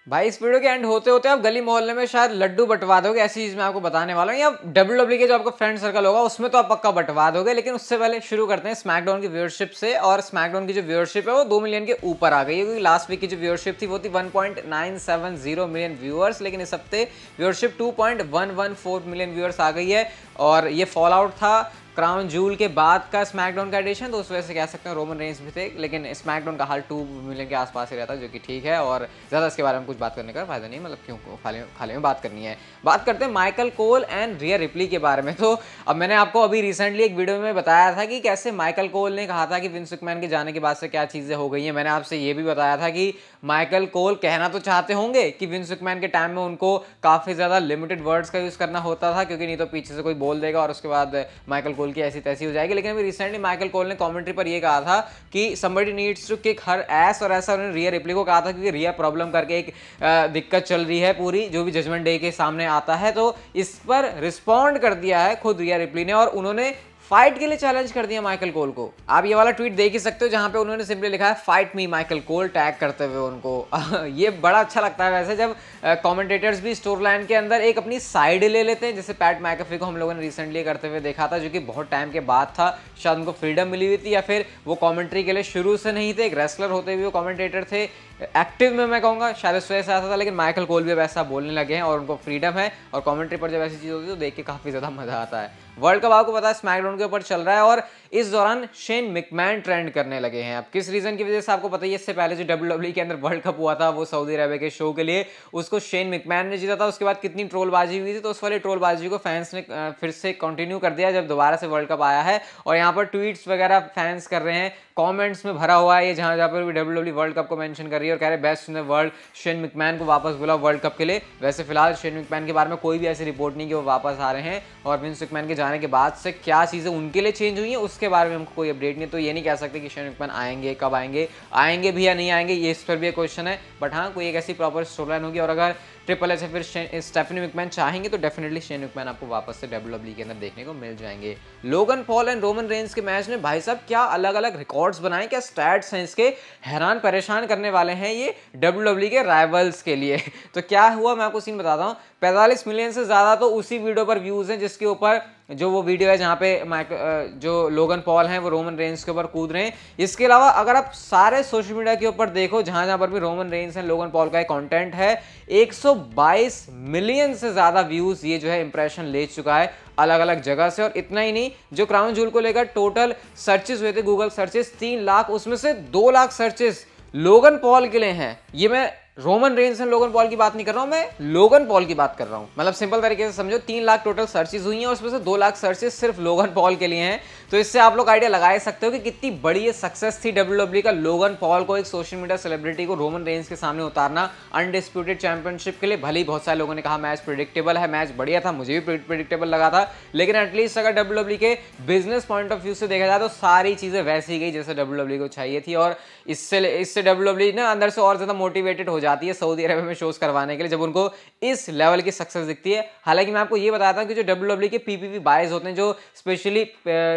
भाई इस वीडियो के एंड होते होते आप गली मोहल्ले में शायद लड्डू बंटवा दोगे, ऐसी चीज मैं आपको बताने वाला हूँ। या डब्ल्यूडब्ल्यू के जो आपका फ्रेंड सर्कल होगा उसमें तो आप पक्का बंटवा दोगे। लेकिन उससे पहले शुरू करते हैं स्मैकडाउन की व्यूअरशिप से। और स्मैकडाउन की जो व्यूअरशिप है वो 2 मिलियन के ऊपर आ गई है, क्योंकि लास्ट वीक की जो व्यूअरशिप थी वो थी 1.970 मिलियन व्यूअर्स, लेकिन इस हफ्ते व्यूअरशिप 2.114 मिलियन व्यूअर्स आ गई है। और ये फॉल आउट था क्राउन जूल के बाद का स्मैकडाउन का एडिशन, तो उस वजह से कह सकते हैं रोमन रेंज भी थे, लेकिन स्मैकडाउन का हाल 2 मिलियन के आसपास ही रहता है, जो कि ठीक है। और ज़्यादा इसके बारे में कुछ बात करने का फायदा नहीं, मतलब क्यों खाली में बात करनी है। बात करते हैं Michael Cole and Riya replay के बारे में। तो अब मैंने आपको अभी रिसेंटली एक वीडियो में बताया था कि कैसे माइकल कोल ने कहा था कि विंस मैकमैन के जाने के बाद से क्या चीज़ें हो गई हैं। मैंने आपसे ये भी बताया था कि माइकल कोल कहना तो चाहते होंगे कि विंस मैकमैन के टाइम में उनको काफ़ी ज़्यादा लिमिटेड वर्ड्स का यूज़ करना होता था, क्योंकि नहीं तो पीछे से कोई बोल देगा और उसके बाद माइकल कोल की ऐसी तैसी हो जाएगी। लेकिन अभी रिसेंटली माइकल कोल ने कमेंट्री पर ये कहा था कि somebody needs to kick her ass, और ऐसा उन्होंने रिया रिप्ली को कहा था, क्योंकि रिया प्रॉब्लम करके एक दिक्कत चल रही है पूरी, जो भी जजमेंट डे के सामने आता है। तो इस पर रिस्पॉन्ड कर दिया है खुद रिया रिप्ली ने, और उन्होंने फाइट के लिए चैलेंज कर दिया माइकल कोल को। आप ये वाला ट्वीट देख ही सकते हो, जहां पे उन्होंने सिंपली लिखा है fight me Michael Cole, tag करते हुए उनको। ये बड़ा अच्छा लगता है वैसे, जब कमेंटेटर्स भी स्टोरी लाइन के अंदर एक अपनी साइड ले लेते हैं, जैसे पैट मैकअफी को हम लोगों ने रिसेंटली करते हुए देखा था, जो कि बहुत टाइम के बाद था। शायद उनको फ्रीडम मिली हुई थी, या फिर वो कॉमेंट्री के लिए शुरू से नहीं थे, एक रेसलर होते हुए वो कॉमेंटेटर थे एक्टिव में, मैं कहूँगा शायद उस वजह से आता था। लेकिन माइकल कोल भी अब ऐसा बोलने लगे हैं और उनको फ्रीडम है, और कमेंट्री पर जब ऐसी चीज़ होती है तो देख के काफ़ी ज़्यादा मजा आता है। वर्ल्ड कप आपको पता है स्मैकडाउन के ऊपर चल रहा है, और इस दौरान शेन मैकमैन ट्रेंड करने लगे हैं। अब किस रीजन की वजह से आपको पता ही है, इससे पहले जो डब्ल्यूडब्ल्यू के अंदर वर्ल्ड कप हुआ था वो सऊदी अरबिया के शो के लिए, उसको शेन मैकमैन ने जीता था। उसके बाद कितनी ट्रोलबाजी हुई थी, तो उस वाली ट्रोलबाजी को फैंस ने फिर से कंटिन्यू कर दिया जब दोबारा से वर्ल्ड कप आया है। और यहाँ पर ट्वीट्स वगैरह फैंस कर रहे हैं, कमेंट्स में भरा हुआ है ये, जहाँ जहाँ पर भी डब्ल्यूडब्ल्यू वर्ल्ड कप को मेंशन कर रही है और कह रहे best in the world, Shane McMahon को वापस बुला वर्ल्ड कप के लिए। वैसे फिलहाल शेन मैकमैन के बारे में कोई भी ऐसी रिपोर्ट नहीं कि वो वापस आ रहे हैं, और विंस मैकमैन के जाने के बाद से क्या चीज़ें उनके लिए चेंज हुई हैं उसके बारे में हमको कोई अपडेट नहीं। तो ये नहीं कह सकते कि शेन मैकमैन आएंगे, कब आएंगे भी या नहीं आएंगे, ये इस पर भी एक क्वेश्चन है। बट हाँ, कोई एक ऐसी प्रॉपर स्टोरी लाइन होगी, और अगर ट्रिपल एच या फिर स्टेफनी मैकमैन चाहेंगे तो डेफिनेटली शेन मैकमैन आपको वापस से डब्ल्यूडब्ल्यू के अंदर देखने को मिल जाएंगे। Logan Paul and Roman Reigns के मैच ने भाई साहब क्या अलग अलग रिकॉर्ड्स बनाए, क्या स्टैट्स हैं इसके, हैरान परेशान करने वाले हैं ये डब्ल्यूडब्ल्यू के राइवल्स के लिए। तो क्या हुआ मैं आपको सीन बताता हूँ। 45 मिलियन से ज़्यादा तो उसी वीडियो पर व्यूज़ हैं जिसके ऊपर जो वो वीडियो है जहाँ पे जो लोगन पॉल हैं वो रोमन रेंज के ऊपर कूद रहे हैं। इसके अलावा अगर आप सारे सोशल मीडिया के ऊपर देखो, जहाँ जहाँ पर भी रोमन रेंज हैं, लोगन पॉल का एक कंटेंट है, 122 मिलियन से ज़्यादा व्यूज़ ये जो है इंप्रेशन ले चुका है अलग अलग जगह से। और इतना ही नहीं, जो क्राउन जूल को लेकर टोटल सर्चेस हुए थे, गूगल सर्चेस 3 लाख, उसमें से 2 लाख सर्चेस लोगन पॉल के लिए हैं। ये मैं Roman Reigns and Logan Paul की बात नहीं कर रहा हूं, मैं लोगन पॉल की बात कर रहा हूं। मतलब सिंपल तरीके से समझो, 3 लाख टोटल सर्चेस हुई हैं, उसमें से 2 लाख सर्चेस सिर्फ लोगन पॉल के लिए हैं। तो इससे आप लोग आइडिया लगा सकते हो कि कितनी बड़ी ये सक्सेस थी डब्ल्यूडब्ल्यू का, लोगन पॉल को, एक सोशल मीडिया सेलिब्रिटी को रोमन रेंज के सामने उतारना अनडिस्प्यूटेड चैंपियनशिप के लिए। भले ही बहुत सारे लोगों ने कहा मैच प्रेडिक्टेबल है, मैच बढ़िया था, मुझे भी प्रेडिक्टेबल लगा था, लेकिन एटलीस्ट अगर डब्ल्यूडब्ल्यू के बिजनेस पॉइंट ऑफ व्यू से देखा जाए तो सारी चीजें वैसी ही गई जैसे डब्ल्यूडब्ल्यू को चाहिए थी। और इससे डब्ल्यूडब्ल्यू ना अंदर से और ज्यादा मोटिवेटेड हो जाती है सऊदी अरब में शोज करवाने के लिए, जब उनको इस लेवल की सक्सेस दिखती है। हालांकि मैं आपको ये बताता हूं कि जो डब्ल्यूडब्ल्यू के पीपीवी बायर्स होते हैं, जो स्पेशली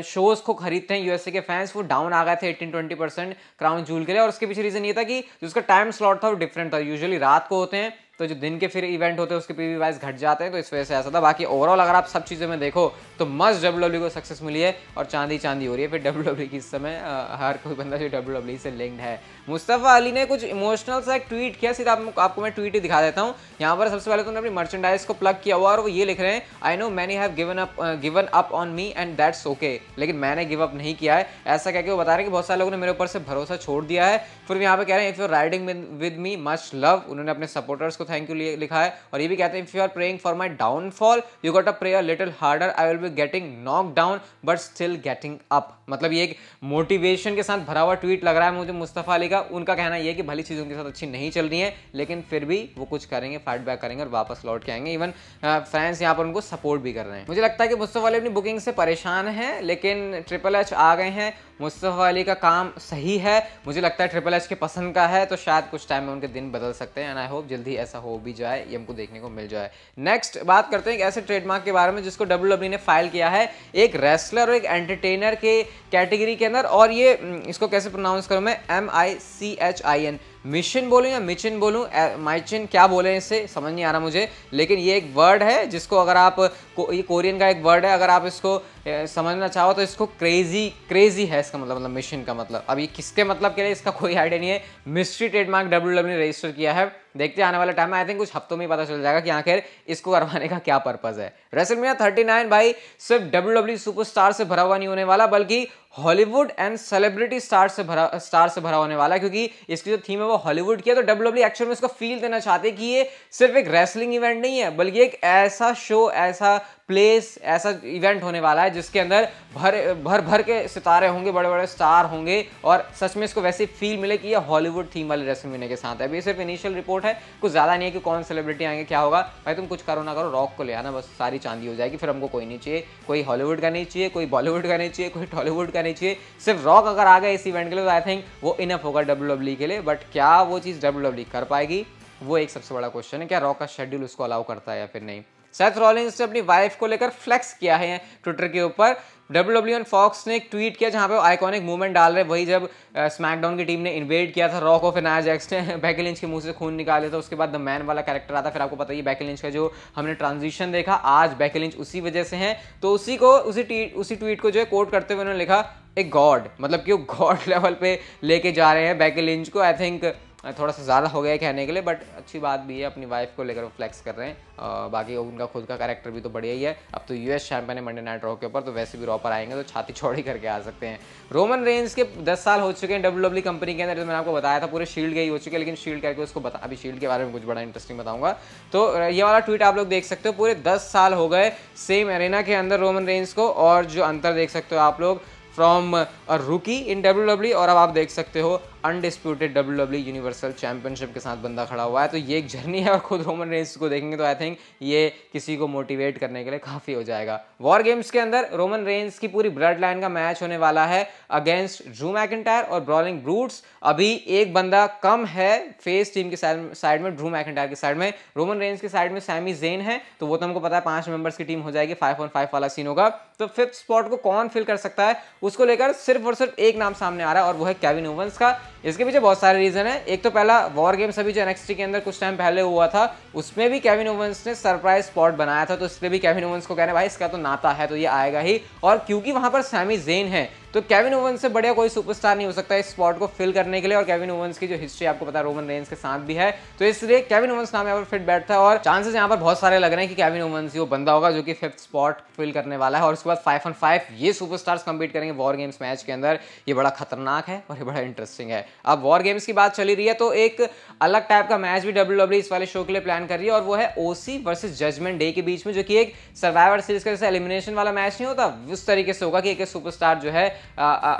शोज को खरीदते हैं यूएसए के फैंस, वो डाउन आ गए थे 18-20% क्राउन जूल के लिए। और उसके पीछे रीजन ये था कि जो उसका टाइम स्लॉट था वो डिफरेंट था, यूजुअली रात को होते हैं, तो जो दिन के फिर इवेंट होते हैं उसके पीवी वाइज घट जाते हैं, तो इस वजह से ऐसा था। बाकी ओवरऑल अगर आप सब चीज़ों में देखो तो मस्त डब्ल्यूडब्ल्यू को सक्सेस मिली है, और चांदी चांदी हो रही है फिर डब्ल्यूडब्ल्यू की इस समय। हर कोई बंदा जो डब्ल्यूडब्ल्यू से लिंक्ड है। मुस्तफ़ा अली ने कुछ इमोशनल सा एक ट्वीट किया, सीधा आपको मैं ट्वीट ही दिखा देता हूँ। यहाँ पर सबसे पहले तो उन्होंने अपनी मर्चेंडाइज को प्लग किया हुआ, और वो ये लिख रहे हैं, I know many have given up on me and that's okay, लेकिन मैंने गिव अप नहीं किया है। ऐसा कह के वो बता रहे हैं कि बहुत सारे लोगों ने मेरे ऊपर से भरोसा छोड़ दिया है। फिर यहाँ पे कह रहे हैं, if you are riding with me much love, उन्होंने अपने सपोर्टर्स को थैंक यू लिखा है। और ये भी कहते हैं, if you are praying for my downfall you got to pray a little harder, I will be getting knock down but still getting up. मतलब ये एक मोटिवेशन के साथ भरा हुआ ट्वीट लग रहा है मुझे मुस्तफ़ा अली का। उनका कहना यह है कि भली चीज़ों के साथ अच्छी नहीं चल रही है, लेकिन फिर भी वो कुछ करेंगे, फाइट बैक करेंगे और वापस लौट के आएंगे। इवन फैंस यहाँ पर उनको सपोर्ट भी कर रहे हैं। मुझे लगता है कि मुस्तफ़ा अली अपनी बुकिंग से परेशान है, लेकिन ट्रिपल एच आ गए हैं, मुस्तफ़ा अली का काम सही है, मुझे लगता है ट्रिपल एच के पसंद का है, तो शायद कुछ टाइम में उनके दिन बदल सकते हैं। एंड आई होप जल्दी ऐसा हो भी जाए, ये हमको देखने को मिल जाए। नेक्स्ट बात करते हैं एक ऐसे ट्रेडमार्क के बारे में जिसको डब्ल्यूडब्ल्यू ने फाइल किया है एक रेसलर और एक एंटरटेनर के कैटेगरी के अंदर, और ये इसको कैसे प्रोनाउंस करूं मैं, MICHIN, मिशन बोलूँ या मिचिन बोलूँ, माइचिन क्या बोले इसे समझ नहीं आ रहा मुझे, लेकिन ये एक वर्ड है जिसको अगर आप ये कोरियन का एक वर्ड है, अगर आप इसको समझना चाहो तो इसको क्रेजी है इसका मतलब मिशन का मतलब। अब ये किसके मतलब के लिए इसका कोई आइडिया नहीं है। मिस्ट्री ट्रेडमार्क WWE ने रजिस्टर किया है, देखते आने वाले टाइम में आई थिंक कुछ हफ्तों में ही पता चल जाएगा कि आखिर इसको करवाने का क्या पर्पज है। रेसलमेनिया 39 भाई सिर्फ WWE सुपरस्टार से भरा हुआ नहीं होने वाला, बल्कि हॉलीवुड एंड सेलिब्रिटी स्टार से भरा होने वाला है, क्योंकि इसकी जो थीम है वो हॉलीवुड की है। तो WWE एक्चुअल में इसको फील देना चाहते हैं कि ये सिर्फ एक रेसलिंग इवेंट नहीं है, बल्कि एक ऐसा शो, ऐसा प्लेस, ऐसा इवेंट होने वाला है जिसके अंदर भर के सितारे होंगे, बड़े बड़े स्टार होंगे, और सच में इसको वैसे फील मिले कि ये हॉलीवुड थीम वाले रेसलमेनिया के साथ है। अभी सिर्फ इनिशियल रिपोर्ट है, कुछ ज़्यादा नहीं है कि कौन सेलिब्रिटी आएंगे, क्या होगा। भाई तुम कुछ करो ना करो, रॉक को ले आना, बस सारी चांदी हो जाएगी। फिर हमको कोई नहीं चाहिए, कोई हॉलीवुड का नहीं चाहिए, कोई बॉलीवुड का नहीं चाहिए, कोई टॉलीवुड का नहीं चाहिए, सिर्फ रॉक अगर आ गए इस इवेंट के लिए तो आई थिंक वो इनफ होगा WWE के लिए। बट क्या वो चीज़ WWE कर पाएगी, वो एक सबसे बड़ा क्वेश्चन है। क्या रॉक का शेड्यूल उसको अलाउ करता है या फिर नहीं। सेथ रॉलिंस ने अपनी वाइफ को लेकर फ्लेक्स किया है ट्विटर के ऊपर। WWE और फॉक्स ने एक ट्वीट किया जहां पे वो आइकॉनिक मूवमेंट डाल रहे, वही जब स्मैकडाउन की टीम ने इन्वेड किया था रॉ को, फिर नाया जैक्स ने बेकी लिंच के मुंह से खून निकाले था, उसके बाद द मैन वाला कैरेक्टर आता। फिर आपको पता ही बेकी लिंच का जो हमने ट्रांजिशन देखा, आज बेकी लिंच उसी वजह से हैं। तो उसी ट्वीट को जो है कोट करते हुए उन्होंने लिखा एक गॉड, मतलब कि वो गॉड लेवल पे लेके जा रहे हैं बेकी लिंच को। आई थिंक थोड़ा सा ज़्यादा हो गया कहने के लिए, बट अच्छी बात भी है, अपनी वाइफ को लेकर वो फ्लेक्स कर रहे हैं। बाकी उनका खुद का कैरेक्टर भी तो बढ़िया ही है। अब तो यूएस चैंपियन है मंडे नाइट रॉ के ऊपर, तो वैसे भी रॉ पर आएंगे तो छाती चौड़ी करके आ सकते हैं। रोमन रेंज के 10 साल हो चुके हैं WWE कंपनी के अंदर, जो मैंने आपको बताया था पूरे शील्ड के ही हो चुके हैं, लेकिन शील्ड करके उसको अभी शील्ड के बारे में कुछ बड़ा इंटरेस्टिंग बताऊंगा। तो ये वाला ट्वीट आप लोग देख सकते हो, पूरे 10 साल हो गए सेम एरेना के अंदर रोमन रेंज को, और जो अंतर देख सकते हो आप लोग फ्रॉम अ रूकी इन WWE, और अब आप देख सकते हो अनडिस्प्यूटेड WWE यूनिवर्सल चैंपियनशिप के साथ बंदा खड़ा हुआ है। तो ये एक जर्नी है, और खुद रोमन रेंस को देखेंगे तो आई थिंक ये किसी को मोटिवेट करने के लिए काफ़ी हो जाएगा। वॉर गेम्स के अंदर रोमन रेंस की पूरी ब्लड लाइन का मैच होने वाला है अगेंस्ट ड्रू मैकिंटायर और ब्रॉलिंग ब्रूट्स। अभी एक बंदा कम है फेस टीम के साइड में, ड्रू मैकिंटायर की साइड में। रोमन रेंस की साइड में सैमी ज़ेन है, तो वो तो हमको पता है 5 मेंबर्स की टीम हो जाएगी, 5-on-5 वाला सीन होगा। तो 5th स्पॉट को कौन फिल कर सकता है, उसको लेकर सिर्फ और सिर्फ एक नाम सामने आ रहा है, और वो है केविन ओवेंस का। इसके पीछे बहुत सारे रीजन है। एक तो पहला, वॉर गेम्स अभी जो NXT के अंदर कुछ टाइम पहले हुआ था, उसमें भी केविन ओवेंस ने सरप्राइज स्पॉट बनाया था, तो इसलिए भी केविन ओवेंस को कहने भाई इसका तो नाता है, तो ये आएगा ही। और क्योंकि वहां पर सैमी ज़ेन है, तो केविन ओवेंस से बढ़िया कोई सुपरस्टार नहीं हो सकता इस स्पॉट को फिल करने के लिए। और केविन ओवेंस की जो हिस्ट्री आपको पता है रोमन रेंस के साथ भी है, तो इसलिए केविन ओवेंस नाम यहाँ पर फिट बैठता है, और चांसेस यहाँ पर बहुत सारे लग रहे हैं कि केविन ओवेंस ही वो बंदा होगा जो कि 5th स्पॉट फिल करने वाला है। और उसके बाद 5-on-5 ये सुपरस्टार्स कंपीट करेंगे वॉर गेम्स मैच के अंदर। ये बड़ा खतरनाक है और ये बड़ा इंटरेस्टिंग है। अब वॉर गेम्स की बात चली रही है, तो एक अलग टाइप का मैच भी WWE इस वाले शो के लिए प्लान कर रही है, और वो है OC वर्सेस जजमेंट डे के बीच में, जो कि एक सर्वाइवर सीरीज का जैसे एलिमिनेशन वाला मैच नहीं होता, उस तरीके से होगा कि एक सुपरस्टार जो है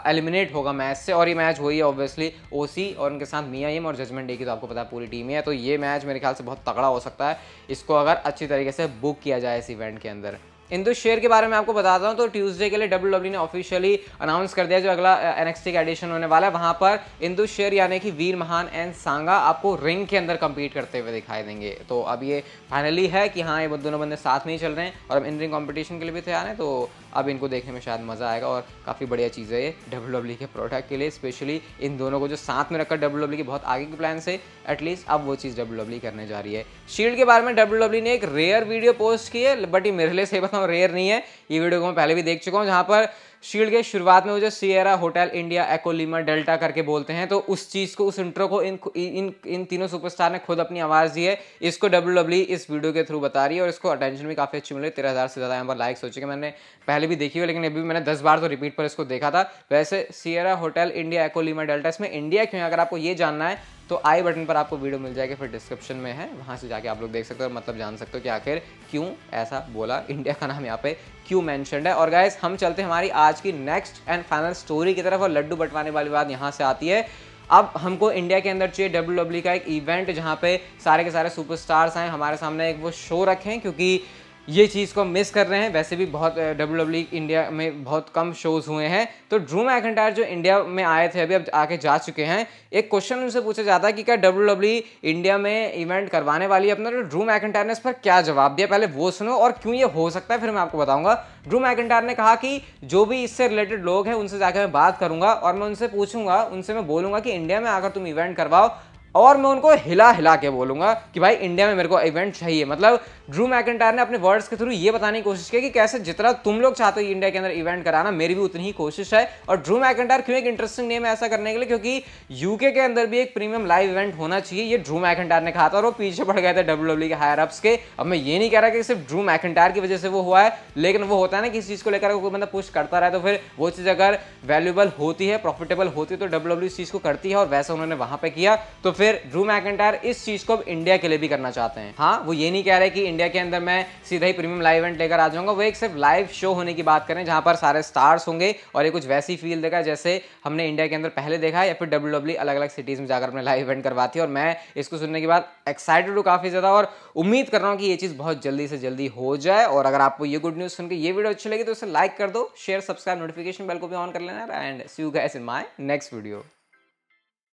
एलिमिनेट होगा मैच से। और ये मैच वही है ऑब्वियसली OC और उनके साथ मिया यिम, और जजमेंट डे की तो आपको पता है पूरी टीम ही है। तो ये मैच मेरे ख्याल से बहुत तगड़ा हो सकता है, इसको अगर अच्छी तरीके से बुक किया जाए इस इवेंट के अंदर। इंदु शेर के बारे में आपको बताता हूं, तो ट्यूसडे के लिए WWE ने ऑफिशियली अनाउंस कर दिया जो अगला NXT का एडिशन होने वाला है, वहां पर इंदु शेर यानी कि वीर महान एंड सांगा आपको रिंग के अंदर कंपीट करते हुए दिखाई देंगे। तो अब ये फाइनली है कि हाँ, ये दोनों बंदे साथ में ही चल रहे हैं, और अब इन रिंग कॉम्पिटिशन के लिए भी तैयार हैं, तो अब इनको देखने में शायद मज़ा आएगा, और काफ़ी बढ़िया चीज़ है ये WWE के प्रोडक्ट के लिए, स्पेशली इन दोनों को जो साथ में रखकर WWE के बहुत आगे के प्लान से एटलीस्ट अब वो चीज़ WWE करने जा रही है। शील्ड के बारे में WWE ने एक रेयर वीडियो पोस्ट की है, बट ये मेरे लिए सही बताऊँ रेयर नहीं है, ये वीडियो को मैं पहले भी देख चुका हूँ, जहाँ पर शील्ड के शुरुआत में वो जो सिएरा होटल इंडिया एको लिमा डेल्टा करके बोलते हैं, तो उस चीज़ को, उस इंट्रो को इन तीनों सुपरस्टार ने खुद अपनी आवाज़ दी है। इसको WWE इस वीडियो के थ्रू बता रही है, और इसको अटेंशन भी काफ़ी अच्छी मिली। 13,000 से ज़्यादा यहाँ पर लाइक्स हो चुके हैं। मैंने पहले भी देखी हुई, लेकिन अभी मैंने 10 बार तो रिपीट पर इसको देखा था। वैसे सिएरा होटल इंडिया एको लिमा डेल्टा, इसमें इंडिया क्यों है अगर आपको ये जानना है तो आई बटन पर आपको वीडियो मिल जाएगी, फिर डिस्क्रिप्शन में है, वहाँ से जाके आप लोग देख सकते हो और मतलब जान सकते हो कि आखिर क्यों ऐसा बोला, इंडिया का नाम यहाँ पे क्यों मेंशन्ड है। और गाइस हम चलते हैं हमारी आज की नेक्स्ट एंड फाइनल स्टोरी की तरफ, और लड्डू बंटवाने वाली बात यहाँ से आती है। अब हमको इंडिया के अंदर चाहिए WWE का एक इवेंट जहाँ पे सारे के सारे सुपरस्टार्स आए, हमारे सामने एक वो शो रखें, क्योंकि ये चीज़ को मिस कर रहे हैं। वैसे भी बहुत WWE इंडिया में बहुत कम शोज़ हुए हैं। तो ड्रू मैकिंटायर जो इंडिया में आए थे, अभी अब आके जा चुके हैं, एक क्वेश्चन उनसे पूछा जाता है कि क्या WWE इंडिया में इवेंट करवाने वाली है अपना, तो ड्रू मैकिंटायर ने इस पर क्या जवाब दिया, पहले वो सुनो, और क्यों ये हो सकता है फिर मैं आपको बताऊंगा। ड्रू मैकिंटायर ने कहा कि जो भी इससे रिलेटेड लोग हैं उनसे जाकर मैं बात करूंगा, और मैं उनसे पूछूंगा, उनसे मैं बोलूंगा कि इंडिया में आकर तुम इवेंट करवाओ, और मैं उनको हिला हिला के बोलूंगा कि भाई इंडिया में मेरे को इवेंट चाहिए। मतलब ड्रू मैकिंटायर ने अपने वर्ड्स के थ्रू ये बताने की कोशिश की कि कैसे जितना तुम लोग चाहते हो इंडिया के अंदर इवेंट कराना, मेरी भी उतनी ही कोशिश है। और ड्रू मैकिंटायर क्यों एक इंटरेस्टिंग नेम है ऐसा करने के लिए, क्योंकि यूके के अंदर भी एक प्रीमियम लाइव इवेंट होना चाहिए, ये ड्रू मैकिंटायर ने कहा था और वो पीछे पड़ गए थे डब्ल्यूडब्ल्यूई के हायर अप्स के। अब मैं ये नहीं कह रहा कि सिर्फ ड्रू मैकिंटायर की वजह से वो हुआ है, लेकिन वो होता है ना किसी चीज को लेकर कोई बंदा पुश करता रहे तो फिर वो चीज अगर वैल्यूएबल होती है, प्रॉफिटेबल होती है तो डब्ल्यूडब्ल्यूई इस चीज को करती है, और वैसा उन्होंने वहां पे किया। तो फिर ड्रू मैकिंटायर इस चीज को अब इंडिया के लिए भी करना चाहते हैं। हाँ, वो ये नहीं कह रहे कि इंडिया के अंदर मैं सीधा ही प्रीमियम लाइव इवेंट लेकर आ जाऊंगा, वो एक सिर्फ लाइव शो होने की बात करें जहां पर सारे स्टार्स होंगे और ये कुछ वैसी फील देगा जैसे हमने इंडिया के अंदर पहले देखा है, या फिर डब्ल्यूडब्ल्यूई अलग अलग सिटीज में जाकर अपने लाइव इवेंट करवाती है। और मैं इसको सुनने के बाद एक्साइटेड हूँ काफी ज्यादा, और उम्मीद कर रहा हूँ कि ये चीज बहुत जल्दी से जल्दी हो जाए। और अगर आपको ये गुड न्यूज सुन के ये वीडियो अच्छी लगी तो इसे लाइक कर दो, शेयर, सब्सक्राइब, नोटिफिकेशन बेल को भी ऑन कर लेना, and see you guys in my next video.